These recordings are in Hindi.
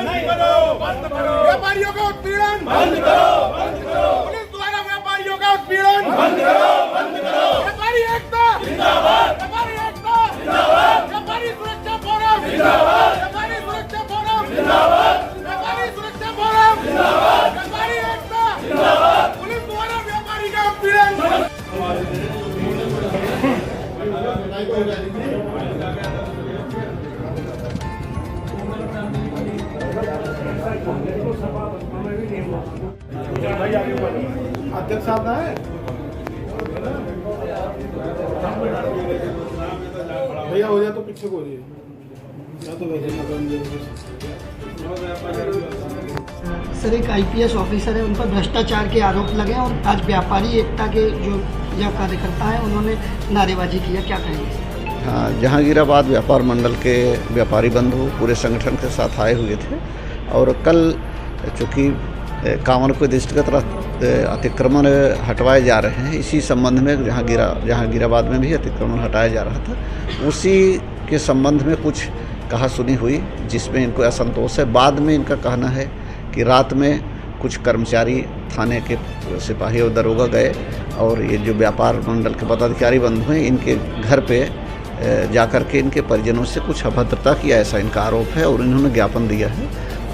व्यापारियों का उत्पीड़न बंद करो, पुलिस द्वारा व्यापारियों का उत्पीड़न बंद करो, व्यापारी एकता जिंदाबाद, व्यापारी एकता जिंदाबाद, व्यापारी सुरक्षा फोरम जिंदाबाद, व्यापारी सुरक्षा फोरम जिंदाबाद, व्यापारी सुरक्षा फोरम जिंदाबाद, व्यापारी एकता जिंदाबाद, पुलिस द्वारा व्यापारी का उत्पीड़न। अध्यक्ष साहब है भैया, हो जाए तो पीछे को हो जाए या तो वैसे सर, एक आईपीएस ऑफिसर है, उन पर भ्रष्टाचार के आरोप लगे और आज व्यापारी एकता के जो यह कार्यकर्ता है उन्होंने नारेबाजी किया, क्या कहेंगे? हाँ, जहांगीराबाद व्यापार मंडल के व्यापारी बंधु पूरे संगठन के साथ आए हुए थे और कल चूँकि कांवर को दृष्टिगत अतिक्रमण हटवाए जा रहे हैं, इसी संबंध में जहांगीराबाद में भी अतिक्रमण हटाया जा रहा था, उसी के संबंध में कुछ कहा सुनी हुई जिसमें इनको असंतोष है। बाद में इनका कहना है कि रात में कुछ कर्मचारी थाने के सिपाही और दरोगा गए और ये जो व्यापार मंडल के पदाधिकारी बंधु हैं इनके घर पे जाकर के इनके परिजनों से कुछ अभद्रता किया, ऐसा इनका आरोप है और इन्होंने ज्ञापन दिया है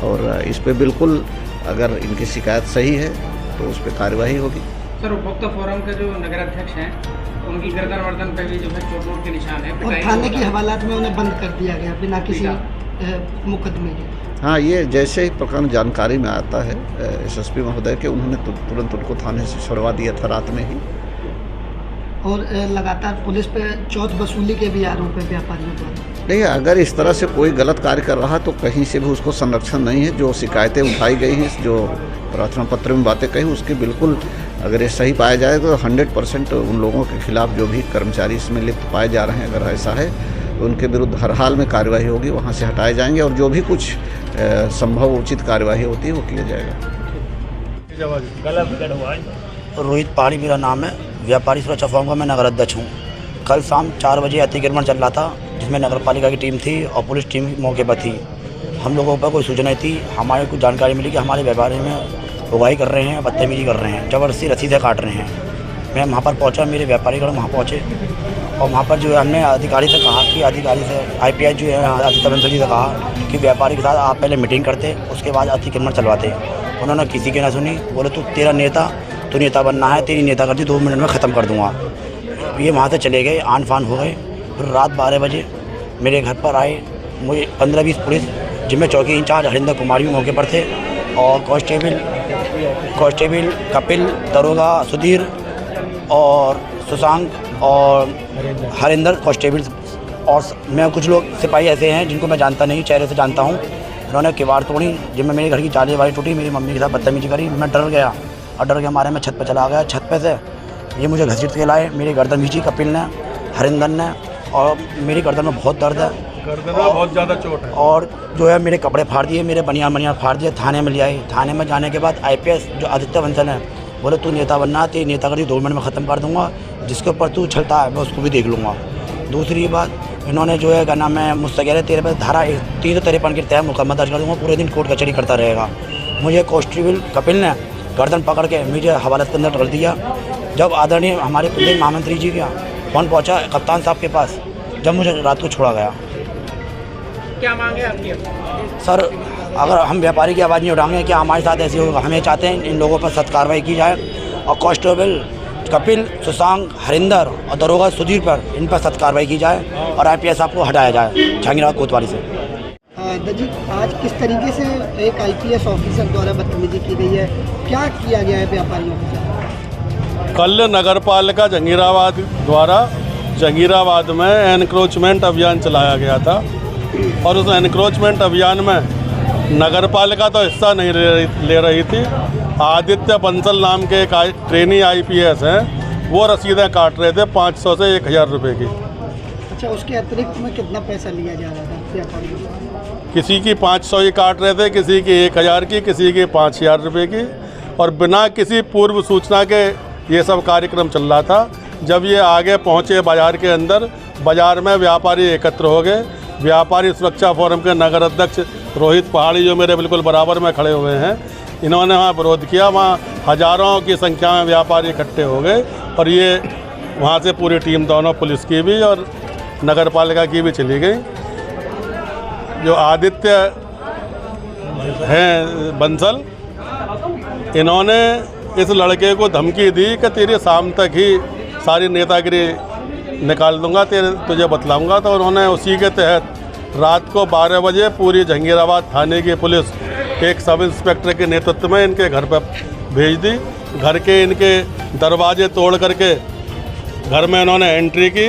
और इस पे बिल्कुल अगर इनकी शिकायत सही है तो उस पर कार्यवाही होगी। सर, उपभोक्ता फोरम के जो नगर अध्यक्ष हैं उनकी गर्दन वर्दन पे भी जो है चोट के निशान है और थाने की हवालात में उन्हें बंद कर दिया गया बिना किसी मुकदमे के। हाँ, ये जैसे ही प्रकरण जानकारी में आता है एसएसपी महोदय के, उन्होंने तुरंत उनको थाने से छुड़वा दिया था रात में ही। और लगातार पुलिस पे चौथ वसूली के भी आरोप है व्यापारियों द्वारा। नहीं, अगर इस तरह से कोई गलत कार्य कर रहा तो कहीं से भी उसको संरक्षण नहीं है। जो शिकायतें उठाई गई हैं, जो प्रार्थना पत्र में बातें कही, उसके बिल्कुल अगर ये सही पाया जाए तो 100% उन लोगों के खिलाफ जो भी कर्मचारी इसमें लिप्त पाए जा रहे हैं, अगर ऐसा है तो उनके विरुद्ध हर हाल में कार्यवाही होगी, वहाँ से हटाए जाएंगे और जो भी कुछ संभव उचित कार्यवाही होती है वो किया जाएगा। रोहित पहाड़ी मेरा नाम है, व्यापारी सुरक्षा फोरम का मैं नगर अध्यक्ष हूँ। कल शाम 4 बजे अतिक्रमण चल रहा था जिसमें नगर पालिका की टीम थी और पुलिस टीम मौके पर थी। हम लोगों पर कोई सूचना थी, हमारे को जानकारी मिली कि हमारे व्यापारी में उगाही कर रहे हैं, बदतमीजी कर रहे हैं, ज़बरदस्ती रसीदें काट रहे हैं। मैं वहाँ पर पहुँचा, मेरे व्यापारीगण वहाँ पहुँचे और वहाँ पर जो है हमने अधिकारी से कहा कि अधिकारी से IPS जो है आदित्य बंसल जी से कहा कि व्यापारी के साथ आप पहले मीटिंग करते, उसके बाद अतिक्रमण चलवाते। उन्होंने किसी की ना सुनी, बोले तू तेरा नेता, तू नेता बनना है, तेरी नेता कर दी, 2 मिनट में ख़त्म कर दूँगा। ये वहाँ से चले गए, आन फान हो गए। फिर रात 12 बजे मेरे घर पर आए, मुझे 15-20 पुलिस जिनमें चौकी इंचार्ज हरिंदर कुमार भी मौके पर थे और कांस्टेबल कपिल, दरोगा सुधीर और सुशांत और हरिंदर कांस्टेबल और मैं कुछ लोग सिपाही ऐसे हैं जिनको मैं जानता नहीं, चेहरे से जानता हूँ। उन्होंने किवाड़ तोड़ी, जिनमें मेरे घर की जाली वाली टूटी, मेरी मम्मी के साथ बदतमीजी करी। मैं डर गया और डर के मारे मैं छत पर चला गया। छत पे से ये मुझे घसीट के लाए, मेरी गर्दन खींची कपिल ने, हरिंदर ने, और मेरी गर्दन में बहुत दर्द है, गर्दन में बहुत ज़्यादा चोट है और जो है मेरे कपड़े फाड़ दिए, मेरे बनियान फाड़ दिए। थाने में ले आए। थाने में जाने के बाद IPS जो आदित्य बंसल है बोले तू नेता बनना, तेरी नेता कर दी, 2 मिनट में ख़त्म कर दूँगा, जिसके ऊपर तू चलता है मैं उसको भी देख लूँगा। दूसरी बात, इन्होंने जो है क्या नाम है मुझसे कह रहे तेरे पर धारा 353 के तहत मुकदमा दर्ज कर दूँगा, पूरे दिन कोर्ट कचहरी करता रहेगा। मुझे कांस्टेबल कपिल ने गर्दन पकड़ के मुझे हवालात के अंदर डाल दिया। जब आदरणीय हमारे प्रदेश महामंत्री जी का फोन पहुंचा कप्तान साहब के पास, जब मुझे रात को छोड़ा गया। क्या मांगे आपकी? सर, अगर हम व्यापारी की आवाज़ नहीं उठाएंगे क्या हमारे साथ ऐसे होगा? हमें चाहते हैं इन लोगों पर सख्त कार्रवाई की जाए और कांस्टेबल कपिल, सुशांत, हरिंदर और दरोगा सुधीर पर इन पर सख्त कार्रवाई की जाए और IPS साहब को हटाया जाए जहांगीराबाद कोतवाली से। जी, आज किस तरीके से एक IPS ऑफिसर द्वारा बदतमीजी की गई है, क्या किया गया है व्यापारियों के साथ? कल नगर पालिका जहांगीराबाद द्वारा जहांगीराबाद में एनक्रोचमेंट अभियान चलाया गया था और उस एनक्रोचमेंट अभियान में नगर पालिका तो हिस्सा नहीं ले रही थी। आदित्य बंसल नाम के एक ट्रेनी IPS हैं, वो रसीदें काट रहे थे 500 से 1000 रुपये की। अच्छा, उसके अतिरिक्त में कितना पैसा लिया जा रहा था व्यापारियों से? किसी की 500 ही काट रहे थे, किसी की 1000 की, किसी की 5000 रुपये की, और बिना किसी पूर्व सूचना के ये सब कार्यक्रम चल रहा था। जब ये आगे पहुँचे बाज़ार के अंदर, बाज़ार में व्यापारी एकत्र हो गए। व्यापारी सुरक्षा फोरम के नगर अध्यक्ष रोहित पहाड़ी, जो मेरे बिल्कुल बराबर में खड़े हुए हैं, इन्होंने वहाँ विरोध किया। वहाँ हज़ारों की संख्या में व्यापारी इकट्ठे हो गए और ये वहाँ से पूरी टीम, दोनों पुलिस की भी और नगर पालिका की भी चली गई। जो आदित्य हैं बंसल, इन्होंने इस लड़के को धमकी दी कि तेरी शाम तक ही सारी नेतागिरी निकाल दूंगा, तुझे बतलाऊंगा। तो उन्होंने उसी के तहत रात को 12 बजे पूरी जहांगीराबाद थाने की पुलिस एक सब इंस्पेक्टर के नेतृत्व में इनके घर पर भेज दी। घर के इनके दरवाजे तोड़ करके घर में इन्होंने एंट्री की।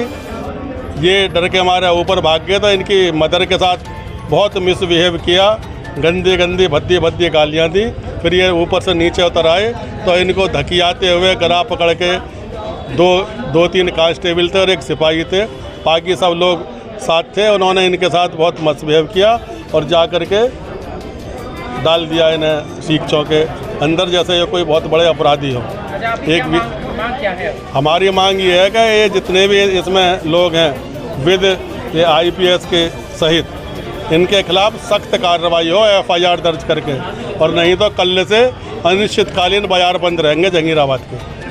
ये डर के मारे ऊपर भाग गए, तो इनकी मदर के साथ बहुत मिसबिहेव किया, गंदी गंदी भद्दी भद्दी गालियाँ दी। फिर ये ऊपर से नीचे उतर आए तो इनको धकियाते हुए गला पकड़ के दो तीन कांस्टेबल थे और एक सिपाही थे, बाकी सब लोग साथ थे। उन्होंने इनके साथ बहुत मिसबिहेव किया और जा कर के डाल दिया इन्हें सीख चौके अंदर, जैसे ये कोई बहुत बड़े अपराधी हो। एक भी मांग क्या है? हमारी मांग ये है कि ये जितने भी इसमें लोग हैं विद ये IPS के सहित, इनके खिलाफ सख्त कार्रवाई हो, FIR दर्ज करके, और नहीं तो कल से अनिश्चितकालीन बाजार बंद रहेंगे जहांगीराबाद के।